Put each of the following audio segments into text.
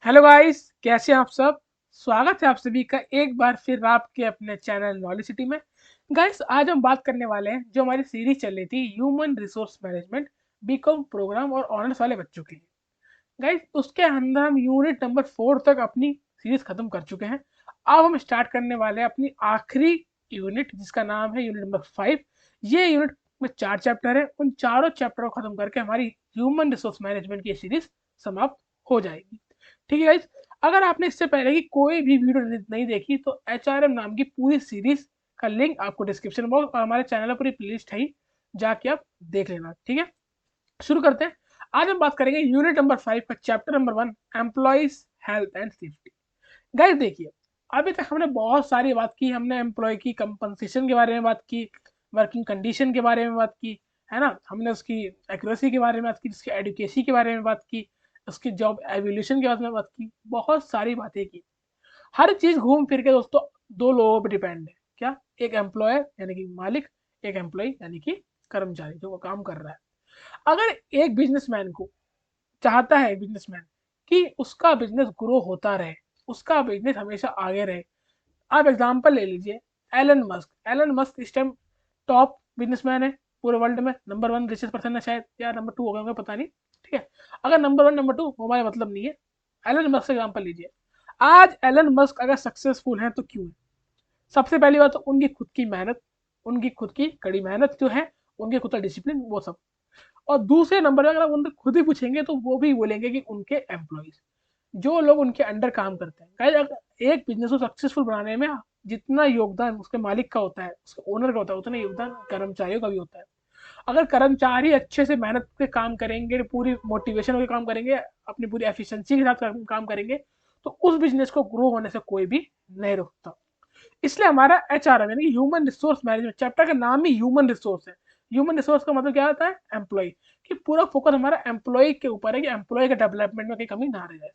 Hello guys, कैसे हैं आप सब। स्वागत है आप सभी का एक बार फिर आपके अपने चैनल नॉलेज सिटी में। गाइस, आज हम बात करने वाले हैं जो हमारी सीरीज चल रही थी human resource management BCom program और ऑनर्स वाले बच्चों के लिए। गाइस, उसके अंदर हम यूनिट नंबर 4 तक अपनी सीरीज खत्म कर चुके हैं। अब हम स्टार्ट करने वाले हैं अपनी आखिरी यूनिट, जिसका नाम है यूनिट नंबर 5। ये यूनिट में 4 चैप्टर है। उन चारों चैप्टर को खत्म करके हमारी ह्यूमन रिसोर्स मैनेजमेंट की सीरीज समाप्त हो जाएगी। ठीक है गाइस, अगर आपने इससे पहले की कोई भी वीडियो नहीं देखी तो HRM नाम की पूरी सीरीज का लिंक आपको डिस्क्रिप्शन बॉक्स और हमारे चैनल पर पूरी प्लेलिस्ट है, जाके आप देख लेना। ठीक है, शुरू करते हैं। आज हम बात करेंगे यूनिट नंबर 5 का chapter number 1, employees health and safety. Guys देखिए, अभी तक हमने बहुत सारी बात की। हमने एम्प्लॉय की कंपनसेशन के बारे में बात की, वर्किंग कंडीशन के बारे में बात की, है ना। हमने उसकी एक्यूरेसी के बारे में बात की, उसकी एडुकेसी के बारे में बात की, उसकी जॉब एवोल्यूशन के बारे में बात की, बहुत सारी बातें की। हर चीज घूम फिर के दोस्तों दो लोगों पर डिपेंड है। क्या? एक एम्प्लॉयर यानी कि मालिक, एक एम्प्लॉय यानी कि कर्मचारी जो वो काम कर रहा है। अगर एक बिजनेसमैन को चाहता है बिजनेसमैन कि उसका बिजनेस ग्रो होता रहे, उसका बिजनेस हमेशा आगे रहे। आप एग्जांपल ले लीजिए, एलन मस्क इस टाइम टॉप बिजनेसमैन है पूरे वर्ल्ड में। नंबर 1 रिचेस्ट पर्सन है शायद, या नंबर 2 होगा पता नहीं। ठीक है, अगर नंबर 1 नंबर 2 हमारे मतलब नहीं है। एलन मस्क से एग्जांपल लीजिए। आज एलन मस्क अगर सक्सेसफुल है तो क्यों है? सबसे पहली बात तो उनकी खुद की मेहनत, उनकी खुद की कड़ी मेहनत जो है, उनके खुद का डिसिप्लिन, वो सब। और दूसरे नंबर पर अगर आप उनसे खुद ही पूछेंगे तो वो भी बोलेंगे कि उनके एम्प्लॉइज, जो लोग उनके अंडर काम करते हैं। गाइस, अगर एक बिजनेस को सक्सेसफुल बनाने में जितना योगदान उसके मालिक का होता है, उसके ओनर का होता है, उतना योगदान कर्मचारियों का भी होता है। अगर कर्मचारी अच्छे से मेहनत के काम करेंगे, पूरी मोटिवेशन के काम करेंगे, अपनी पूरी एफिशिएंसी के साथ काम करेंगे, तो उस बिजनेस को ग्रो होने से कोई भी नहीं रोकता। इसलिए हमारा HRM यानी ह्यूमन रिसोर्स मैनेजमेंट चैप्टर का नाम ही ह्यूमन रिसोर्स है। ह्यूमन रिसोर्स का मतलब क्या होता है? एम्प्लॉय। कि पूरा फोकस हमारा एम्प्लॉय के ऊपर है कि एम्प्लॉय के डेवलपमेंट में कहीं कमी ना रह जाए।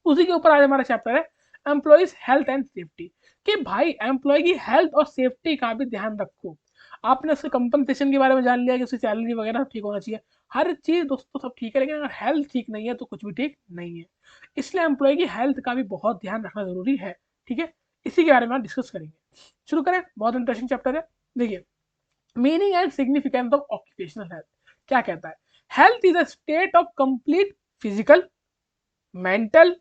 उसी के ऊपर आज हमारा चैप्टर है एम्प्लॉइज हेल्थ एंड सेफ्टी। कि भाई एम्प्लॉय की हेल्थ और सेफ्टी का भी ध्यान रखो। आपने उसके कंपनसेशन के बारे में जान लिया कि उसकी सैलरी वगैरह ठीक होना चाहिए, हर चीज दोस्तों सब ठीक है, लेकिन अगर हेल्थ ठीक नहीं है तो कुछ भी ठीक नहीं है। इसलिए एम्प्लॉय की हेल्थ का भी बहुत ध्यान रखना जरूरी है। ठीक है, इसी के बारे में डिस्कस करेंगे। शुरू करें, बहुत इंटरेस्टिंग चैप्टर है। देखिए, meaning and significance of occupational health क्या कहता है? Health is a state of complete physical, mental,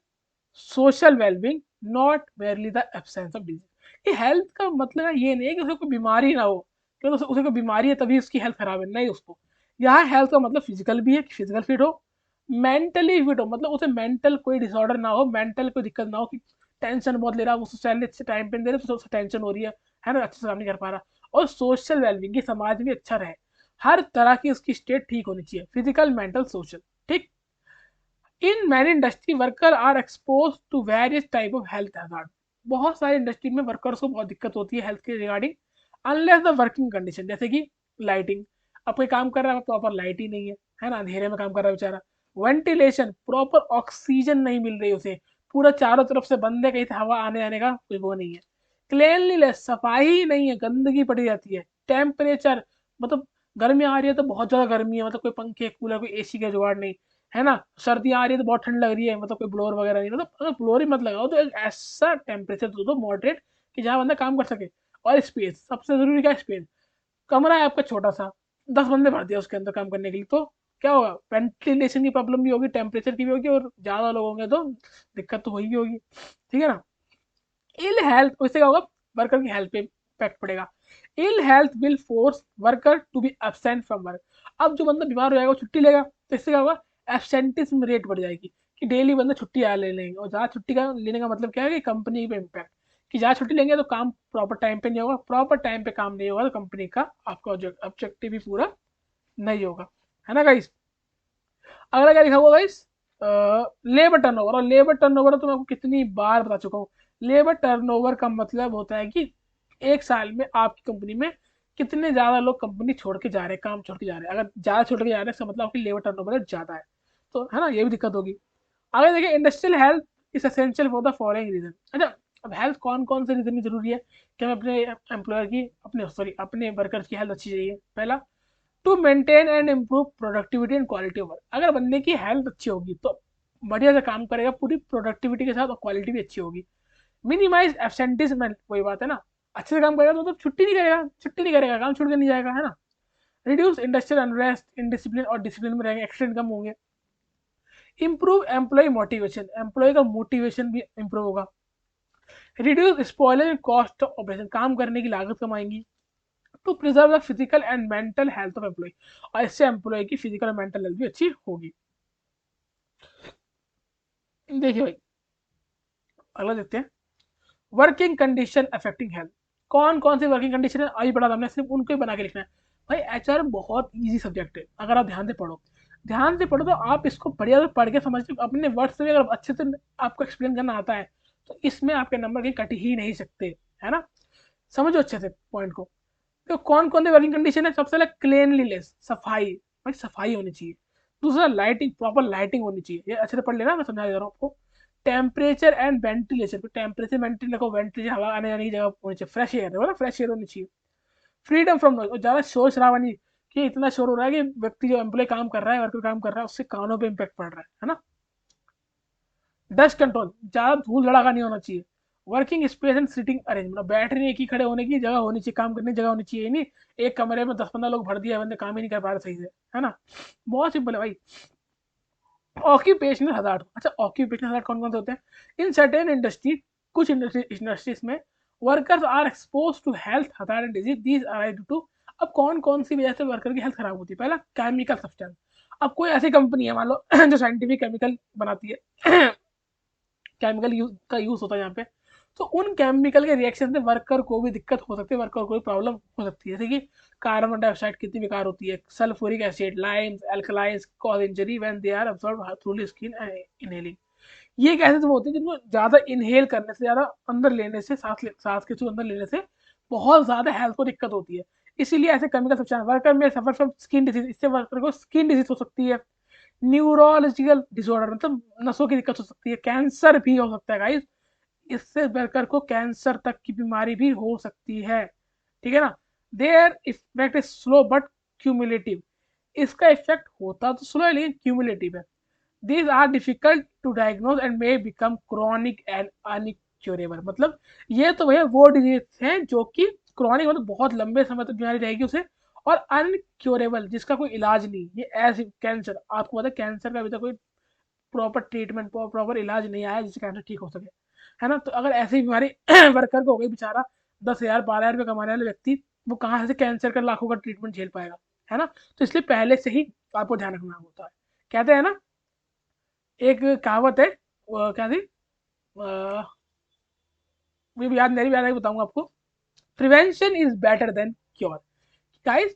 social wellbeing, not merely the absence of disease. ये हेल्थ का मतलब ये नहीं है कि उसे कोई बीमारी ना हो, क्योंकि उसे कोई बीमारी है तभी उसकी हेल्थ खराब है, नहीं। उसको यहाँ हेल्थ का मतलब फिजिकल भी है कि फिजिकल फिट हो, मेंटली फिट हो, मतलब उसे मेंटल कोई डिसऑर्डर ना हो, मेंटल कोई दिक्कत ना हो कि टेंशन बहुत ले रहा है, उसे सैलरी अच्छे टाइम पे नहीं दे रहे तो उसे टेंशन हो रही है ना, अच्छे से काम नहीं कर पा रहा। और सोशल वेलबींग की समाज में अच्छा रहे, हर तरह की उसकी स्टेट ठीक होनी चाहिए, फिजिकल मेंटल सोशल। ठीक। In many industry worker are expose to various type of health hazard. बहुत सारी इंडस्ट्री में वर्कर्स को बहुत दिक्कत होती है हेल्थ के regarding, unless the working condition, जैसे कि लाइटिंग। अब कोई काम कर रहा है, प्रॉपर लाइट ही नहीं है ना, अंधेरे में काम कर रहा है बेचारा। वेंटिलेशन, प्रॉपर ऑक्सीजन नहीं मिल रही उसे, पूरा चारों तरफ से बंद है, कहीं से हवा आने जाने का कोई वो नहीं है। क्लीनलीनेस, सफाई ही नहीं है, गंदगी पड़ी जाती है। टेम्परेचर, मतलब गर्मी आ रही है तो बहुत ज्यादा गर्मी है, मतलब कोई पंखे कूलर कोई AC का जुगाड़ नहीं, है ना। सर्दियाँ आ रही है तो बहुत ठंड लग रही है, मतलब कोई ब्लोअर वगैरह नहीं, मतलब अगर ब्लोअर ही मत लगाओ तो एक ऐसा टेम्परेचर दो मॉडरेट कि जहाँ बंदा काम कर सके। और स्पेस, सबसे जरूरी क्या है? स्पेस। कमरा है आपका छोटा सा, 10 बंदे भर दिया उसके अंदर काम करने के लिए, तो क्या होगा? वेंटिलेशन की प्रॉब्लम भी होगी, टेम्परेचर की भी होगी, और ज्यादा लोग होंगे तो दिक्कत तो होगी होगी। ठीक है ना। इल हेल्थ, उससे क्या होगा? वर्कर की हेल्थ पे इम्पैक्ट पड़ेगा। Ill health will force worker to be absent from work. अब जो बंदा बीमार हो जाएगा वो छुट्टी लेगा, तो इससे क्या होगा? एब्सेंटिज्म रेट बढ़ जाएगी, कि डेली बंदा छुट्टी ले लेंगे। और ज़्यादा छुट्टी का लेने का मतलब क्या है कि कंपनी पे इम्पैक्ट, कि ज़्यादा छुट्टी लेंगे तो काम प्रॉपर टाइम पे नहीं होगा, प्रॉपर टाइम पे काम नहीं होगा तो कंपनी का आपका ऑब्जेक्टिव भी पूरा नहीं होगा, है ना गाइस। अगला क्या लिखा हुआ गाइस? Labour turnover. और लेबर टर्नओवर तो मैं आपको कितनी बार बता चुका हूँ। लेबर टर्नओवर का मतलब होता है कि एक साल में आपकी कंपनी में कितने ज्यादा लोग कंपनी छोड़ के जा रहे हैं, काम छोड़ के जा रहे हैं। अगर ज्यादा छोड़ के जा रहे हैं इसका मतलब आपकी लेबर टर्नओवर ज्यादा है, तो है ना, ये भी दिक्कत होगी। आगे देखिए, industrial health is essential for the following reason. अच्छा, अब हेल्थ कौन कौन से रीजन में जरूरी है कि हमें अपने एम्प्लॉयर की, अपने सॉरी अपने वर्कर्स की हेल्थ अच्छी चाहिए? पहला, to maintain and improve productivity and quality of work. अगर बंदे की हेल्थ अच्छी होगी तो बढ़िया से काम करेगा पूरी प्रोडक्टिविटी के साथ और क्वालिटी भी अच्छी होगी। मिनिमाइज एब्सेंटिज्म, वही बात है ना, अच्छे से काम करेगा तो मतलब छुट्टी नहीं करेगा, काम छूट के नहीं जाएगा, है ना। रिड्यूस इंडस्ट्रियल अनरेस्ट, इनडिसिप्लिन और डिसिप्लिन में रहेंगे, एक्सीडेंट कम होंगे। इंप्रूव एम्प्लॉय मोटिवेशन, एम्प्लॉय का मोटिवेशन भी इंप्रूव होगा। Reduce spoiler cost of operation, काम करने की लागत कम आएंगी। To preserve the physical and mental health of employ, और इससे एम्प्लॉय की फिजिकल और मेंटल हेल्थ भी अच्छी होगी। देखिए भाई, अगला देखते हैं, वर्किंग कंडीशन अफेक्टिंग हेल्थ। कौन कौन सी वर्किंग कंडीशन है अभी पढ़ा था हमने, सिर्फ उनको ही बना के लिखना है। भाई एचआर बहुत इजी सब्जेक्ट है, अगर आप ध्यान से पढ़ो तो आप इसको बढ़िया से पढ़ के समझ के अपने वर्ड से भी अगर अच्छे से आपको एक्सप्लेन करना आता है तो इसमें आपके नंबर कहीं कट ही नहीं सकते, है ना। समझो अच्छे से पॉइंट को। तो कौन कौन सी वर्किंग कंडीशन है, सबसे पहले क्लीनलीनेस, सफाई, भाई सफाई होनी चाहिए। दूसरा लाइटिंग, प्रॉपर लाइटिंग होनी चाहिए, ये अच्छे से पढ़ लेना, मैं समझा दे रहा हूँ आपको। टेम्परेचर एंड वेंटिलेशन, तो टेम्परेचर वेंटिलेशन देखो, वेंटिलेशन हवा आने जाने की जगह होनी चाहिए, फ्रेश एयर है ना, फ्रेश एयर होनी चाहिए। फ्रीडम फ्रॉम नॉइज, और ज़्यादा शोर शराबा नहीं, कि इतना शोर हो रहा है कि व्यक्ति जो एम्प्लॉय काम कर रहा है, वर्कर काम कर रहा है, उससे कानों पे इम्पैक्ट पड़ रहा है ना। डस्ट कंट्रोल, ज़्यादा धूल धड़ाका नहीं होना चाहिए। Working space and seating arrangement, बैठने की खड़े होने की जगह होनी चाहिए, काम करने की जगह होनी चाहिए, नहीं एक कमरे में 10-15 लोग भर दिया, बंदे काम ही नहीं कर पा रहे सही से, है ना। बहुत सिंपल है भाई। ऑक्यूपेशनल हजार्ड, अच्छा ऑक्यूपेशनल हजार्ड कौन कौन से होते हैं, इन सर्टेन इंडस्ट्री, कुछ इंडस्ट्रीज में workers are expose to health hazard and disease, these are due to. अब कौन कौन सी वजह से वर्कर की हेल्थ खराब होती है, पहला केमिकल सब्सटेंस। अब कोई ऐसी कंपनी है मान लो जो साइंटिफिक केमिकल बनाती है केमिकल का यूज होता है यहाँ पे, तो उन केमिकल के रिएक्शन से वर्कर को भी दिक्कत हो सकती है, वर्कर को भी प्रॉब्लम हो सकती है, जैसे कि कार्बन डाइऑक्साइड कितनी बेकार होती है, sulphuric acid, limes, alkalines cause injury when they are absorb through the skin inhaling. ये गैसेस वो होती है जिनको ज्यादा इनहेल करने से, ज्यादा अंदर लेने से, सांस के थ्रू अंदर लेने से बहुत ज्यादा हेल्थ को दिक्कत होती है। इसीलिए ऐसे केमिकल सब्सटेंस, वर्कर में सफर फ्रॉम स्किन डिजीज, इससे वर्कर को स्किन डिजीज हो सकती है। न्यूरोलॉजिकल डिसऑर्डर, मतलब नसों की दिक्कत हो सकती है, कैंसर भी हो सकता है गाइस, इससे वर्कर को कैंसर तक की बीमारी भी हो सकती है, ठीक है ना। Their effect is slow but cumulative, इसका इफेक्ट होता तो स्लो है लेकिन क्यूमुलेटिव है। These are difficult to diagnose and may become chronic and uncurable, मतलब ये तो भैया वो डिजीज है जो कि क्रॉनिक, मतलब बहुत लंबे समय तक बीमारी रहेगी उसे, और अनक्योरेबल जिसका कोई इलाज नहीं। ये एज कैंसर, आपको पता है कैंसर का अभी तक कोई प्रॉपर ट्रीटमेंट, प्रॉपर इलाज नहीं आया जिससे कैंसर ठीक हो सके, है ना। तो अगर ऐसी बीमारी वर्कर को हो गई, बेचारा 10,000 12,000 रुपये कमाने वाले व्यक्ति, वो कहाँ से कैंसर का लाखों का ट्रीटमेंट झेल पाएगा, है ना। तो इसलिए पहले से ही आपको ध्यान रखना होता है। कहते हैं ना, एक कहावत है, वो क्या थी, मुझे भी याद नहीं, याद है बताऊंगा आपको। Prevention is better than cure. Guys,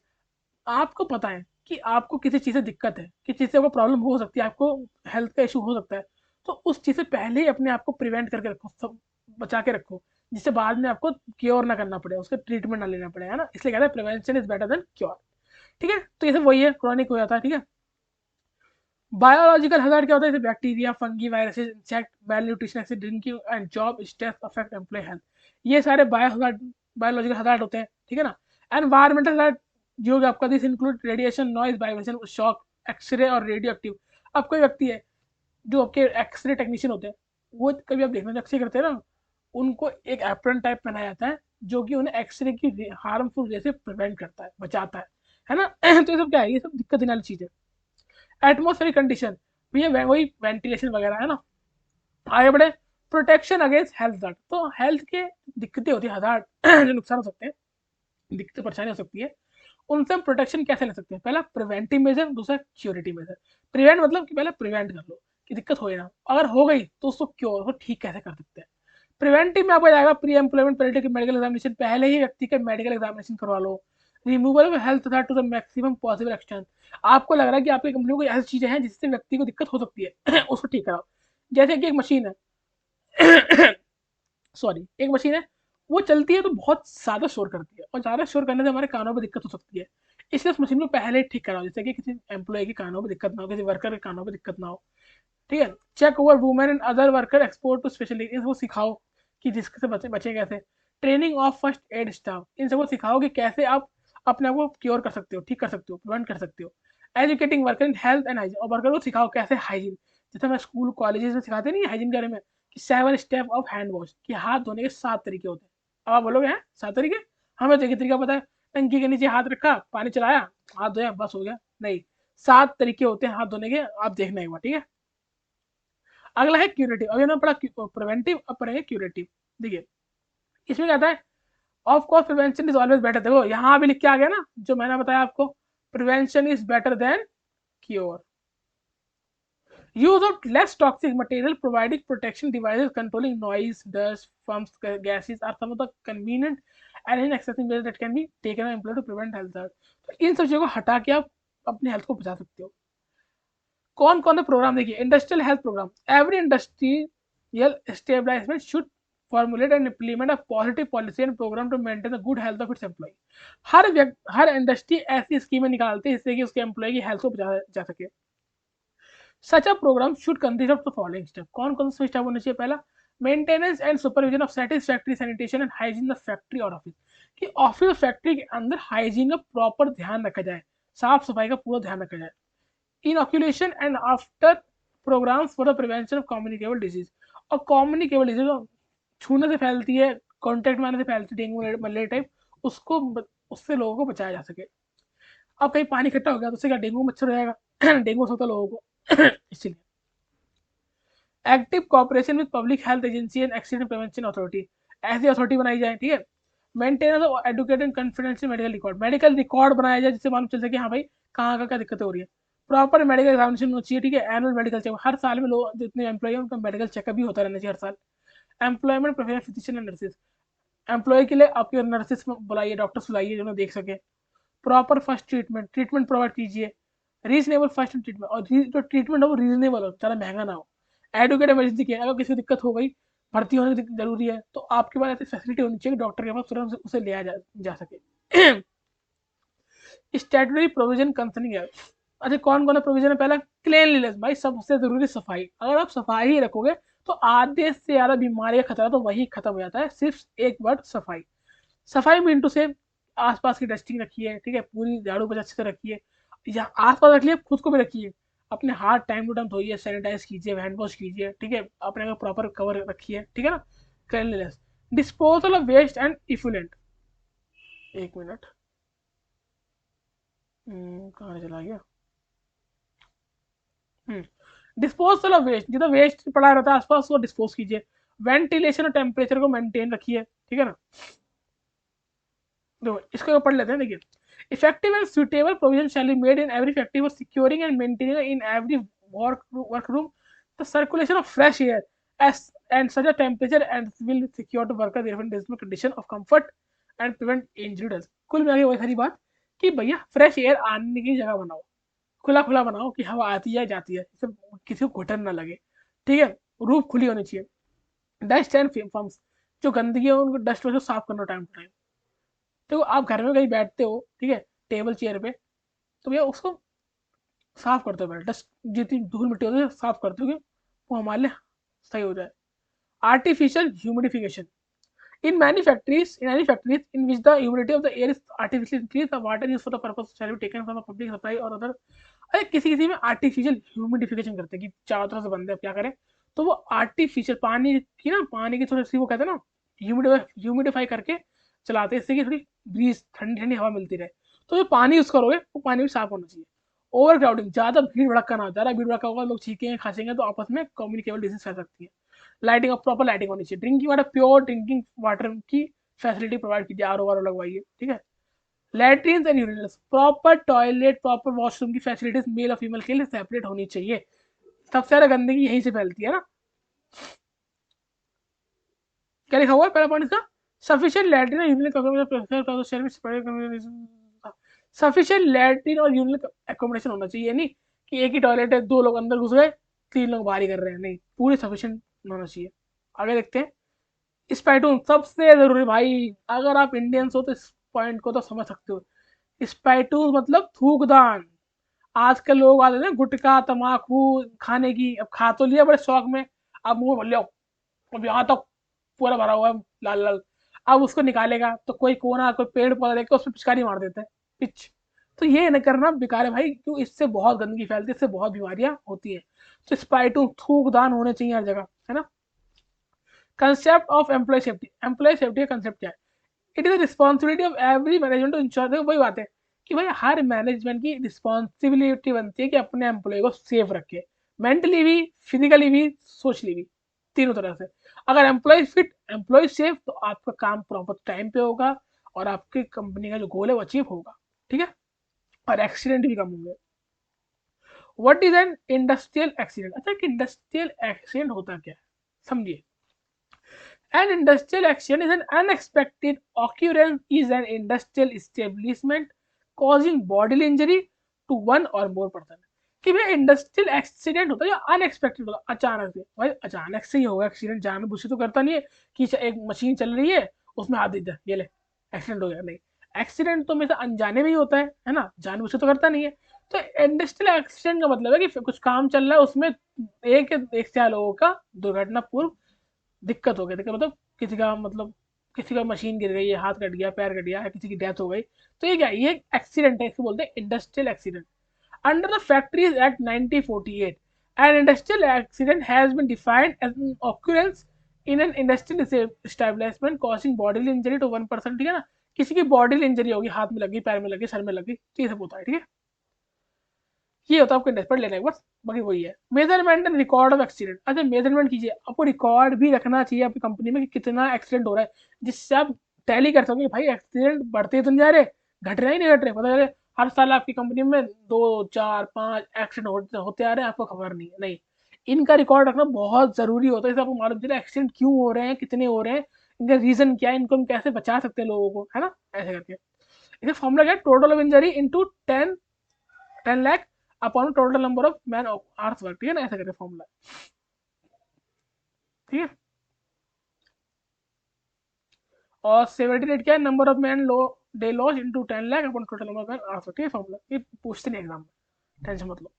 आपको पता है कि आपको किसी चीज़ से दिक्कत है, किसी चीज़ से आपको प्रॉब्लम हो सकती है, आपको हेल्थ का इशू हो सकता है, तो उस चीज़ से पहले ही अपने आप को प्रिवेंट करके रखो, सब बचा के रखो, जिससे बाद में आपको क्योर ना करना पड़े, उसका ट्रीटमेंट ना लेना पड़े, है ना। इसलिए कहते हैं prevention is better than cure, ठीक है। तो ये सब वही है, क्रॉनिक हो जाता है, ठीक है। बायोलॉजिकल हजार्ड क्या होता है, जैसे bacteria, fungi, viruses, insect, malnutrition, accident, drinking and job stress affect employ health. ये सारे बायोलॉजिकल हजार्ड होते हैं, ठीक है ना। एनवायरमेंटल हजार्ड जो होगा आपका, this include radiation, noise, vibration, shock, X ray और रेडियो एक्टिव। अब कोई व्यक्ति है जो आपके एक्सरे टेक्नीशियन होते हैं, वो कभी आप देखना, जो एक्सरे करते हैं ना, उनको एक एप्रन टाइप पहनाया जाता है जो कि उन्हें एक्सरे की हार्मफुल रे से प्रिवेंट करता है, बचाता है ना। तो ये सब क्या है, ये सब दिक्कत देने वाली चीज़ है। एटमोस्फेरिक कंडीशन, भैया वही वेंटिलेशन वगैरह, है ना। आगे बढ़े, प्रोटेक्शन अगेंस्ट हेल्थ हजार्ड, तो हेल्थ के दिक्कतें होती है, हजार्ड जो नुकसान हो सकते हैं, दिक्कतें परेशानी हो सकती है, उनसे हम प्रोटेक्शन कैसे ले सकते हैं। पहला प्रिवेंटिव मेजर, दूसरा क्योरिटी मेजर। प्रिवेंट मतलब कि पहले प्रिवेंट कर लो कि दिक्कत हो ना, अगर हो गई तो उसको क्योर, उसको ठीक कैसे कर सकते हैं। प्रिवेंटिव में आपको जाएगा pre employment political medical examination, पहले ही व्यक्ति के मेडिकल एग्जामिनेशन करवा लो। Removal of health hazard to the maximum possible extent, आपको लग रहा है कि आपकी कंपनी में कोई ऐसी चीजें हैं जिससे व्यक्ति को दिक्कत हो सकती है उसको ठीक कराओ। जैसे कि एक मशीन है सॉरी, एक मशीन है, वो चलती है तो बहुत ज़्यादा शोर करती है, और ज़्यादा शोर करने से हमारे कानों में दिक्कत हो सकती है। इसलिए उस मशीन को पहले ही ठीक कराओ, जैसे कि किसी एम्प्लॉय के कानों में दिक्कत ना हो, किसी वर्कर के कानों में दिक्कत ना हो, ठीक है। Check over women and other worker export to special, इन सबको सिखाओ कि जिससे बचे कैसे। Training of first aid staff, इन सबको सिखाओ कि कैसे आप अपने आप को क्योर कर सकते हो, ठीक कर सकते हो, प्रिवेंट कर सकते हो। Educating worker in health and hygiene, और वर्कर को सिखाओ कैसे हाइजीन, जैसे मैं स्कूल कॉलेजेस में सिखाते नहीं हाइजीन के बारे में कि 7 स्टेप ऑफ हैंड वॉश, कि हाथ धोने के 7 तरीके होते हैं। अब आप बोलोगे हैं 7 तरीके, हमें तो एक ही तरीका पता है, टंकी के नीचे हाथ रखा, पानी चलाया, हाथ धोया, बस हो गया। नहीं, 7 तरीके होते हैं हाथ धोने के, आप देखना एक बार, ठीक है। अगला है क्यूरेटिव। अभी हमने पढ़ा प्रिवेंटिव, अब पढ़ेंगे क्यूरेटिव। देखिए इसमें कहता है of course prevention is always better. देखो यहाँ भी लिख के आ गया ना जो मैंने बताया आपको, prevention is better than cure. Use of less toxic material providing protection devices controlling noise dust fumes gases are some of the convenient and inexpensive measures that can be taken और employed to prevent health hurt. तो इन सब चीजों को हटा के आप अपने हेल्थ को बचा सकते हो। कौन कौन सा प्रोग्राम देखिए, industrial health program. Every industrial establishment should formulate and implement a positive policy and program to maintain the good health of its employee। Her industry ऐसी स्कीमें निकालती है जिससे कि उसके एम्प्लॉय की हेल्थ को बचाया जा सके। Such a programme should consist of the following step. कौन कौन से स्टेप होने चाहिए? पहला, maintenance and supervision of satisfactory sanitation and hygiene of factory और ऑफिस, कि ऑफिस और फैक्ट्री के अंदर हाइजीन का प्रॉपर ध्यान रखा जाए, साफ सफाई का पूरा ध्यान रखा जाए। Inoculation and after programs for the prevention of communicable disease, और कम्युनिकेबल डिजीज छूने से फैलती है, कॉन्टेक्ट में आने से फैलती है, डेंगू मलेरिया टाइप, उसको उससे लोगों को बचाया जा सके। अब कहीं पानी इकट्ठा हो गया तो उससे क्या डेंगू मच्छर हो जाएगा डेंगू हो सकता है लोगों को इसीलिए active cooperation with public health agency and accident prevention authority, ऐसी अथॉरिटी बनाई जाए, ठीक है। Maintenance of educated and confidential medical record बनाया जाए जिससे मालूम चल सके हाँ भाई कहाँ का क्या दिक्कतें हो रही है। प्रॉपर मेडिकल एग्जामिनेशन होना चाहिए, ठीक है। एनुअल मेडिकल चेक, हर साल में लोग जितने एम्प्लॉय हैं उनका मेडिकल चेकअप भी होता रहना चाहिए हर साल। Employment professional physician and nurses, employ के लिए आपके नर्सेस बुलाइए, डॉक्टर्स बुलाइए जो देख सके। प्रॉपर फर्स्ट ट्रीटमेंट प्रोवाइड कीजिए, रीजनेबल फर्स्ट ट्रीटमेंट, और जो ट्रीटमेंट हो वो रीजनेबल हो, ज़्यादा महंगा ना हो। एडुकेट इमरजेंसी केयर, अगर किसी को दिक्कत हो गई, भर्ती होने की जरूरी है, तो आपके पास ऐसी फैसिलिटी होनी चाहिए डॉक्टर के पास तुरंत उसे लिया जा सके। स्टैट्यूटरी प्रोविजन कंसर्निंग है। अच्छा कौन कौन सा प्रोविजन है? पहला, क्लीनलीनेस, भाई सबसे जरूरी सफाई। अगर आप सफाई ही रखोगे तो आधे से ज्यादा बीमारी का खतरा तो वही खत्म हो जाता है, सिर्फ एक वर्ड, सफाई। सफाई मीन टू से आसपास की डस्टिंग रखिए, ठीक है, पूरी झाड़ू पोछा अच्छे से रखिए, या आसपास रखिए, खुद को भी रखिए, अपने हाथ टाइम टू टाइम धोइए, सैनिटाइज कीजिए, हैंड वॉश कीजिए, ठीक है, अपने प्रॉपर कवर रखिए, ठीक है ना। Cleanliness. Disposal of waste and effluent, एक मिनट, कहाँ चला गया? डिस्पोजल ऑफ वेस्ट, जितना वेस्ट पड़ा रहता है आसपास उसको डिस्पोज कीजिए। वेंटिलेशन और टेम्परेचर को मेंटेन रखिए, ठीक है ना। देखो इसको पढ़ लेते हैं, देखिए effective and suitable provision shall be made in every factory for securing and maintaining in every workroom the circulation of fresh air as and such a temperature and will secure the worker their different condition of comfort and prevent injury death। कुल मिला के वही सारी बात कि भैया fresh air आने की जगह बनाओ, खुला खुला बनाओ कि हवा आती है जाती है, किसी को घुटन ना लगे, ठीक है। रूफ खुली होनी चाहिए। डस्ट एंड फम्स, जो गंदगी है उनको डस्ट वजह साफ करना टाइम टू टाइम। तो आप घर में कहीं बैठते हो, ठीक है, टेबल चेयर पे, तो भैया उसको साफ करते हो, पहले डस्ट जितनी धूल मिट्टी होती है साफ करते हो कि वो हमारे लिए सही हो जाए। Artificial humidification, in any factories in which the humidity of the air is artificially increased, the water used for the purpose shall be taken from the public supply or other। अरे किसी किसी में आर्टिफिशियल ह्यूमिडिफिकेशन करते हैं कि चारों तरफ से बंदे अब क्या करें, तो वो आर्टिफिशियल पानी की ना, पानी की थोड़ी सी वो कहते हैं ना, ह्यूमिडिफाई करके चलाते हैं, इससे कि थोड़ी ब्रीज ठंडी ठंडी हवा मिलती रहे। तो जो पानी यूज करोगे वो पानी भी साफ होना चाहिए। ओवर क्राउडिंग, ज्यादा भीड़ भड़का ना हो, ज्यादा भीड़ भड़का होगा लोग छींकेंगे खांसेंगे तो आपस में कम्युनिकेबल डिजीज फैल सकती है। लाइटिंग, प्रॉपर लाइटिंग होनी चाहिए। Drinking water, pure drinking water की फैसिलिटी प्रोवाइड कीजिए, आर लगवाइए, ठीक है। Latrine and urinals, proper toilet, proper washroom की फैसिलिटीज मेल और फीमेल के लिए सेपरेट होनी चाहिए। सबसे ज्यादा गंदगी यहीं से फैलती है ना। क्या लिखा हुआ है पहला पॉइंट इसका? सफिशिएंट लैट्रिन और यूरिनल, सफिशिएंट लैट्रिन और यूरिनल एकोमोडेशन होना चाहिए, नहीं कि एक ही टॉयलेट है, 2 लोग अंदर घुस गए, 3 लोग बाहर ही कर रहे हैं, नहीं, पूरी सफिशिएंट होना चाहिए। आगे देखते हैं। स्पैटून सबसे जरूरी भाई, अगर आप इंडियंस हो तो इस पॉइंट को तो समझ सकते हो। स्पैटून मतलब थूकदान। आजकल लोग आते हैं गुटखा तम्बाकू खाने की, अब खा तो लिया बड़े शौक में, अब मुंह भर लिया, अब यहाँ तक पूरा भरा हुआ है लाल लाल, अब उसको निकालेगा तो कोई कोना कोई पेड़ पौधा देख के उस पर पिचकारी मार देता है, पिच, तो ये न करना बेकार है भाई, क्यों, इससे बहुत गंदगी फैलती है, इससे बहुत बीमारियां होती है। तो स्पाइटू थूक दान होने चाहिए हर जगह, है ना। कंसेप्ट ऑफ एम्प्लॉय सेफ्टी का कंसेप्ट क्या है? It is responsibility of every management to ensure, देखो वही बात है कि भाई हर मैनेजमेंट की रिस्पॉन्सिबिलिटी बनती है कि अपने एम्प्लॉय को सेफ रखे, मेंटली भी, फिजिकली भी, सोशली भी, तीनों तरह से। अगर एम्प्लॉय फिट, एम्प्लॉय सेफ, तो आपका काम प्रॉपर टाइम पे होगा और आपकी कंपनी का जो गोल है वो अचीव होगा, ठीक है, और एक्सीडेंट भी कम होंगे। What is an industrial accident? अच्छा, कि इंडस्ट्रियल एक्सीडेंट होता क्या है, समझिए। An industrial action is an unexpected occurrence is an industrial establishment causing bodily injury to one or more person। कि भैया इंडस्ट्रियल एक्सीडेंट होता है या अनएक्सपेक्टेड होता है, अचानक से, भाई अचानक से ही होगा एक्सीडेंट, जानबूझ के तो करता नहीं है कि एक मशीन चल रही है उसमें हाथ दे दिया ये ले एक्सीडेंट हो गया, नहीं। एक्सीडेंट तो हमेशा अनजाने में ही होता है ना, जानबूझ के तो करता नहीं है। तो इंडस्ट्रियल एक्सीडेंट का मतलब है कि कुछ काम चल रहा है उसमें एक से लोगों का दुर्घटना पूर्व दिक्कत हो गई, दिक्कत मतलब किसी का, मतलब किसी का मशीन गिर गई है, हाथ कट गया, पैर कट गया है, किसी की डेथ हो गई, तो ये क्या है? ये एक्सीडेंट है, इसको बोलते हैं industrial accident. Under the factories act 1948 an industrial accident has been defined as an occurrence in an industrial establishment causing bodily injury to one person, ठीक है ना, किसी की बॉडीली इंजरी होगी, हाथ में लगी, पैर में लगी, सर में लगी, तो ये सब होता है, ठीक है। ये होता है आपको इंडेक्स पर लेना है बस, बाकी वही है। Measurement and record of accident, अच्छा मेजरमेंट कीजिए, आपको रिकॉर्ड भी रखना चाहिए आपकी कंपनी में कि कितना एक्सीडेंट हो रहा है, जिससे आप टैली कर सकोगे भाई एक्सीडेंट बढ़ते तो नहीं जा रहे, घट रहे ही नहीं घट रहे, पता चले हर साल आपकी कंपनी में 2 4 5 एक्सीडेंट होते आ रहे हैं, आपको खबर नहीं है, नहीं। इनका रिकॉर्ड रखना बहुत जरूरी होता है, इससे आपको मालूम चले एक्सीडेंट क्यों हो रहे हैं, कितने हो रहे हैं, इनका रीजन क्या है, इनको हम कैसे बचा सकते हैं लोगों को, है ना, ऐसे करके। इसे फॉर्मूला क्या है? Total of injury into 10 lakh upon total number of man आर्थ वर्क, ठीक है ना, ऐसा करके फॉर्मूला, ठीक है। और सेवेंटी रेट क्या है? Number of man low day loss into 10 lakh upon total number of man आर्थ वर्क, ठीक है फॉर्मूला, ये पूछते नहीं एग्जाम में, टेंशन मत लो,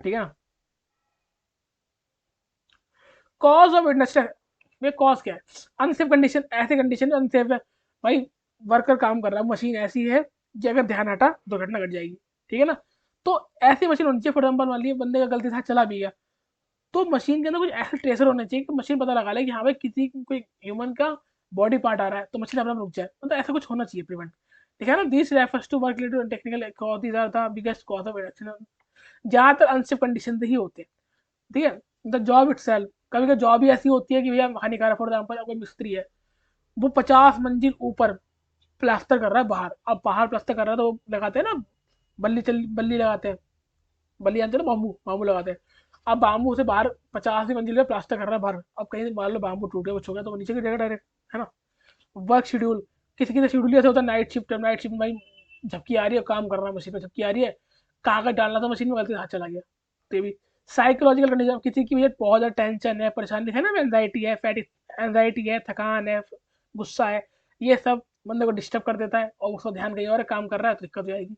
ठीक है ना। कॉज ऑफ इंडस्ट्रियल, ये कॉज क्या है? अनसेफ कंडीशन, ऐसे कंडीशन अनसेफ है भाई, वर्कर काम कर रहा है, मशीन ऐसी है कि अगर ध्यान हटा दुर्घटना घट जाएगी, ठीक है ना। तो ऐसी मशीन होनी चाहिए, फॉर एग्जाम्पल मान लिया बंदे का गलती से हाथ चला भी गया, तो मशीन के अंदर कुछ ऐसे ट्रेसर होने चाहिए कि मशीन पता लगा ले कि हाँ भाई किसी कोई ह्यूमन का बॉडी पार्ट आ रहा है, तो मशीन अपना रुक जाए, मतलब ऐसा कुछ होना चाहिए प्रिवेंट, ठीक है ना। This refers to work related technical cause, these are the biggest cause of accident, ज्यादातर अनसेफ कंडीशन ही होते हैं, ठीक है। द जॉब इट सेल्फ, कभी कभी जॉब ही ऐसी होती है कि भैया हानिकारक, फॉर एग्जाम्पल कोई मिस्त्री है, वो 50 मंजिल ऊपर प्लास्टर कर रहा है बाहर, अब बाहर प्लास्टर कर रहा है तो वो लगाते हैं ना, बल्ली लगाते हैं, बल्ली जानते हैं ना, बाम्बू बाम्बू लगाते हैं। अब बाम्बू से बाहर 50 मंजिल में प्लास्टर कर रहा है बाहर, अब कहीं मान लो बाम्बू टूट गया कुछ हो गया तो वो नीचे गिरेगा डायरेक्ट, है ना। वर्क शेड्यूल, किसी किसी शेड्यूल ऐसा होता है नाइट शिफ्ट भाई, झपकी आ रही है, काम कर रहा है मशीन में, झपकी आ रही है, कागज डालना था मशीन में, गलती से हाथ चला गया, तो ये भी साइकोलॉजिकल कंडीशन, किसी की वजह बहुत ज़्यादा टेंशन है, परेशानी है ना, एंजाइटी है, एंजाइटी है, थकान है, गुस्सा है, ये सब बंदे को डिस्टर्ब कर देता है और उसका ध्यान कहीं और काम कर रहा है तो दिक्कत हो जाएगी।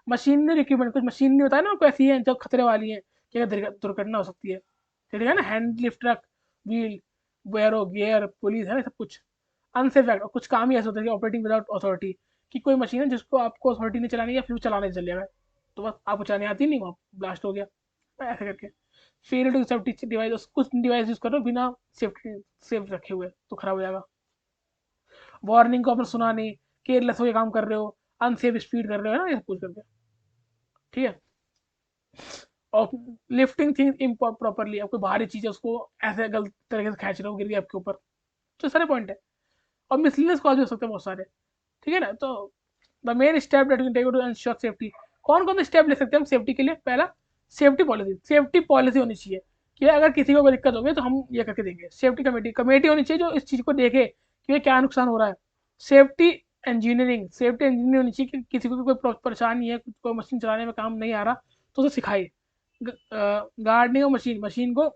मशीनरी इक्विपमेंट, कुछ मशीन नहीं होता है ना, कोई ऐसी है जो खतरे वाली है कि अगर दुर्घटना हो सकती है, ठीक है ना, hand lift truck, wheel, barrow gear, pulleys, है ना, सब कुछ अनसेफ एक्ट। कुछ काम ही ऐसे होते हैं कि ऑपरेटिंग विदाउट अथॉरिटी, कि कोई मशीन है जिसको आपको अथॉरिटी नहीं चलानी है, फिर चलाने चल जाएगा, तो बस आपको चलाने आती नहीं, वहाँ ब्लास्ट हो गया, ऐसे करके। फेल टू सेफ्टी डिवाइस, कुछ डिवाइस यूज करो बिना सेफ्टी सेफ रखे हुए तो खराब हो जाएगा। वार्निंग को आपने सुना नहीं, केयरलेस होकर काम कर रहे हो, अनसेफ स्पीड कर रहे हो, है ना, ये सब कुछ करके, ठीक है। और लिफ्टिंग थिंग्स इम्प्रॉपरली, आपको भारी चीज है उसको ऐसे गलत तरीके से खींच रहे हो, गिर गई आपके ऊपर, तो सारे पॉइंट है। और मिसलिनियस कॉज भी हो सकते हैं बहुत सारे, ठीक है ना। तो the main step that you can take to ensure safety, कौन कौन से स्टेप ले सकते हैं हम सेफ्टी के लिए? पहला, सेफ्टी पॉलिसी होनी चाहिए कि अगर किसी को कोई दिक्कत होगी तो हम ये करके देंगे। सेफ्टी कमेटी कमेटी होनी चाहिए जो इस चीज़ को देखे कि ये क्या नुकसान हो रहा है। सेफ्टी इंजीनियरिंग होनी चाहिए कि किसी को कोई परेशानी है, कोई मशीन चलाने में काम नहीं आ रहा तो उसे सिखाए। गार्डनिंग मशीन, मशीन को,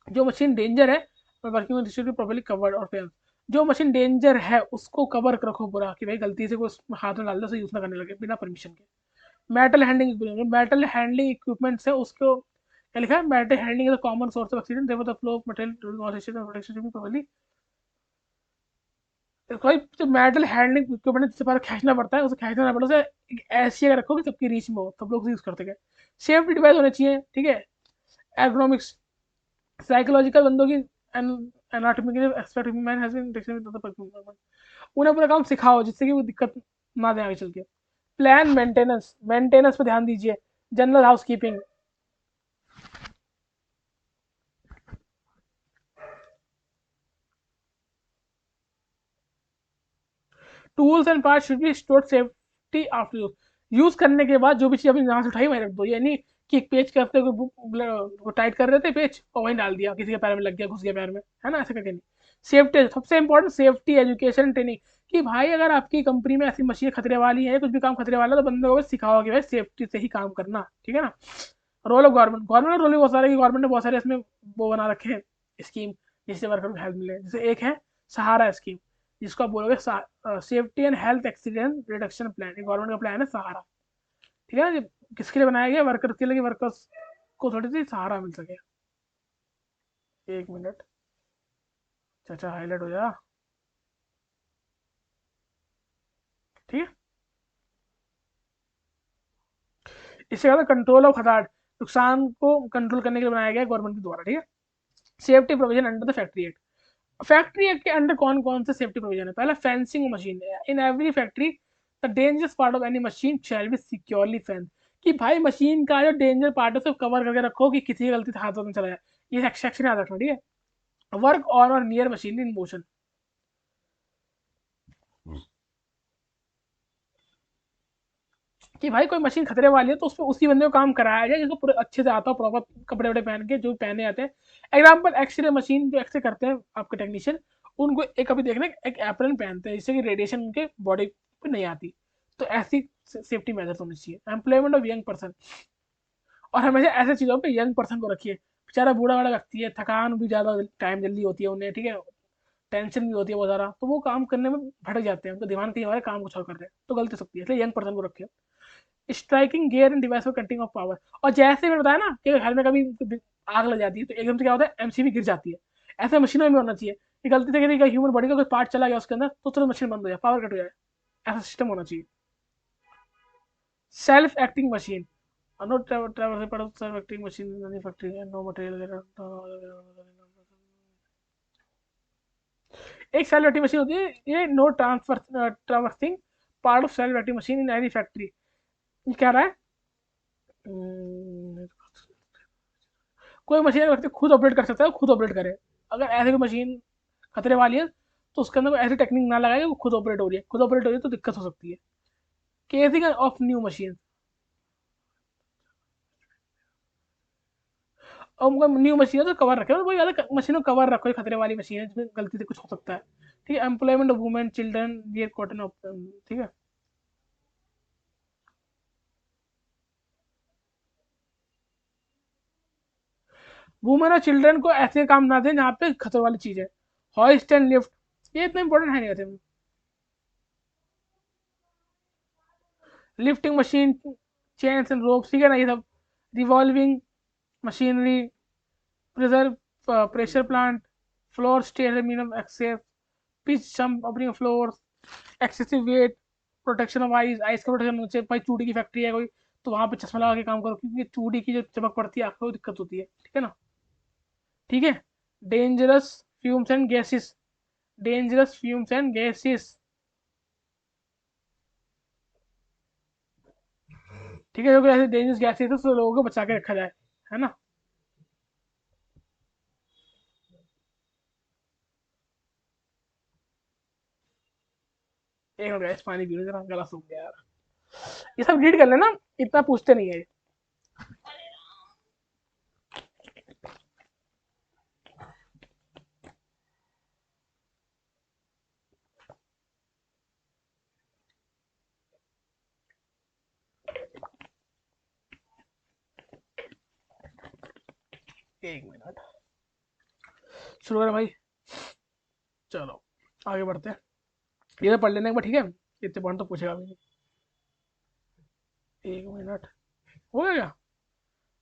जो मशीन डेंजर है, working should be properly covered और फेयर, जो मशीन डेंजर है उसको कवर रखो पूरा कि भाई गलती से कोई हाथ में डाल दो, यूज ना करने लगे बिना परमिशन के। मेटल हैंडलिंग इक्विपमेंट्स है उसको क्या लिखा है? Metal handling is common source of accident, there the flow of material during all situation protection should be properly कोई जो मेटल हैंडलिंग इक्विपमेंट जिससे पर खींचना पड़ता है, उसे खींचना ना पड़े, उसे ऐसी जगह रखो कि सबकी रीच में हो, सब लोग यूज करते हैं। सेफ्टी डिवाइस होने चाहिए, ठीक है। एर्गोनॉमिक्स, साइकोलॉजिकल बंदों की anatomical expert man has been discussion with other, उन्हें पूरा काम सिखाओ जिससे कि वो दिक्कत ना दे आगे चल के। प्लान मेंटेनेंस, मेंटेनेंस पे ध्यान दीजिए। General housekeeping, tools and part should be stored safety after use, use करने के बाद जो भी चीज अपनी जहां से उठाई वहीं रख दो। ये नहीं कि एक पेज के हफ्ते को टाइट कर रहे थे पेज और वहीं डाल दिया, किसी के पैर में लग गया, घुस गया पैर में, है ना, ऐसा करके नहीं। सेफ्टी सबसे इंपॉर्टेंट, सेफ्टी एजुकेशन ट्रेनिंग, कि भाई अगर आपकी कंपनी में ऐसी मशीन खतरे वाली है, कुछ भी काम खतरे वाला है, तो बंदे को सिखाओ कि भाई सेफ्टी से ही काम करना, ठीक है ना। रोल ऑफ गवर्नमेंट, गवर्नमेंट का रोल भी बहुत सारा है कि गवर्नमेंट ने बहुत सारे इसमें वो बना रखे हैं स्कीम, जिससे वर्कर को हेल्प मिले। जैसे एक है सहारा स्कीम, जिसको आप बोलोगे safety and health accident reduction plan, government का प्लान है सहारा, ठीक है ना। किसके लिए बनाया गया? वर्कर्स के लिए, वर्कर्स को थोड़ी सी सहारा मिल सके। एक मिनट चाचा, हाईलाइट हो जा, ठीक है। इससे ज्यादा कंट्रोल ऑफ हजार्ड, नुकसान को कंट्रोल करने के लिए बनाया गया गवर्नमेंट के द्वारा, ठीक है। Safety provision under the factory act, factory act के अंडर कौन कौन से सेफ्टी प्रोविजन है? पहला, fencing machine, in every factory the dangerous part of any machine shall be securely fence, कि भाई मशीन का जो डेंजर पार्ट है उसको कवर करके रखो कि किसी की गलती से हाथ में चला जाए। ये सेक्शन याद रखना, ठीक है। वर्क ऑन और नियर मशीन इन मोशन, कि भाई कोई मशीन खतरे वाली है तो उस पर उसी बंदे को काम कराया जाए जिसको पूरे अच्छे से आता हो, प्रॉपर कपड़े वपड़े पहन के जो पहने जाते हैं। एग्जाम्पल, एक्सरे मशीन जो एक्सरे करते हैं आपके टेक्नीशियन, उनको एक अभी देखना एक एप्रन पहनते हैं जिससे कि रेडिएशन उनके बॉडी पे नहीं आती। तो ऐसी सेफ्टी मेजर्स होनी चाहिए। एम्प्लॉयमेंट ऑफ यंग पर्सन, और हमेशा ऐसे चीज़ों पे यंग पर्सन को रखिए। बेचारा बूढ़ा वाला व्यक्ति है, थकान भी ज़्यादा, टाइम जल्दी होती है उन्हें, ठीक है, टेंशन भी होती है बहुत ज़्यादा, तो वो काम करने में भटक जाते हैं, उनका दिमाग कहीं हमारे काम कुछ और कर रहे हैं, तो गलती सकती है, इसलिए यंग पर्सन को रखिए। Striking gear and device for cutting of power, और जैसे मैंने बताया ना कि घर में कभी आग लग जाती है तो एकदम से क्या होता है, एमसीबी गिर जाती है, ऐसे मशीनों में होना चाहिए कि गलती से किसी ह्यूमन बॉडी का कोई पार्ट चला गया उसके अंदर तो तुरंत मशीन बंद हो जाए, पावर कट हो जाए, ऐसा सिस्टम होना चाहिए। Self acting machine, no travel self acting machine manufacturing and no material. एक सेल्फ एक्टिंग मशीन होती है, ये no transfer part of self acting machine in any factory. ये कह रहा है कोई मशीन व्यक्ति खुद ऑपरेट कर सकता है, खुद ऑपरेट करे। अगर ऐसे कोई मशीन खतरे वाली है तो उसके अंदर ऐसी टेक्निक ना लगाए वो खुद ऑपरेट हो रही है, खुद ऑपरेट हो रही है तो दिक्कत हो सकती है। केसिंग ऑफ न्यू मशीन, और न्यू मशीन है तो कवर रखे, वही अलग मशीन को कवर रखो, खतरे वाली मशीन है जिसमें गलती से कुछ हो सकता है, ठीक है। Employment of women children wear cotton of, ठीक है। वुमेन और चिल्ड्रन को ऐसे काम ना दें जहाँ पे खतरे वाली चीज है। हॉइस्ट एंड लिफ्ट, ये इतना इंपॉर्टेंट है नहीं वैसे। Lifting machine, chains and ropes, ठीक है ना, ये सब। Revolving machinery, preserve pressure plant, floor stair mean access, pitch some opening floor, excessive weight, protection of eyes, eyes का प्रोटेक्शन होना चाहिए। भाई चूड़ी की फैक्ट्री है कोई तो वहां पे चश्मा लगा के काम करो, क्योंकि चूड़ी की जो चमक पड़ती है आंखों को दिक्कत होती है, ठीक है ना, ठीक है। Dangerous fumes and gases, dangerous fumes and gases, ठीक है, क्योंकि ऐसे डेंजरस गैसेस है तो लोगों को बचा के रखा जाए, है ना। एक मिनट guys, पानी पी लो जरा, गला सूख गया यार। ये सब रीड कर लेना, इतना पूछते नहीं है। एक मिनट, शुरू करें भाई, चलो आगे बढ़ते हैं। ये तो पढ़ लेने एक बार, ठीक है, इतने पॉइंट तो पूछेगा भी नहीं। एक मिनट, हो गया क्या?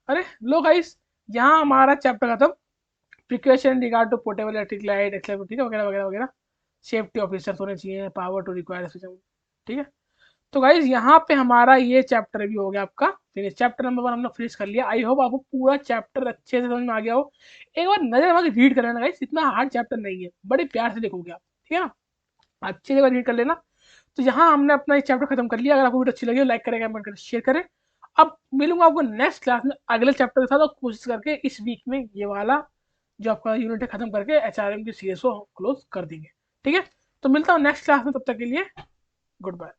अरे लो गाइस, यहाँ हमारा चैप्टर खत्म। Precaution regard to portable electric light except, ठीक है, वगैरह वगैरह वगैरह। सेफ्टी ऑफिसर्स होने चाहिए, पावर टू रिक्वायर सिस्टम, ठीक है। तो गाइज यहाँ पे हमारा ये चैप्टर भी हो गया आपका फिनिश। चैप्टर नंबर 1 हमने फिनिश कर लिया। आई होप आपको पूरा चैप्टर अच्छे से समझ में आ गया हो। एक बार नजर मार रीड कर लेना गाइज, इतना हार्ड चैप्टर नहीं है, बड़े प्यार से देखोगे आप, ठीक है ना। अच्छे से रीड कर लेना। तो यहाँ हमने अपना ये चैप्टर खत्म कर लिया। अगर आपको वीडियो अच्छी लगी हो लाइक करें, कमेंट करें, शेयर करें। अब मिलूंगा आपको नेक्स्ट क्लास में अगले चैप्टर के साथ, और कोशिश करके इस वीक में ये वाला जो आपका यूनिट है खत्म करके HRM की सीरीज को क्लोज कर देंगे, ठीक है। तो मिलता हूँ नेक्स्ट क्लास में, तब तक के लिए गुड बाय।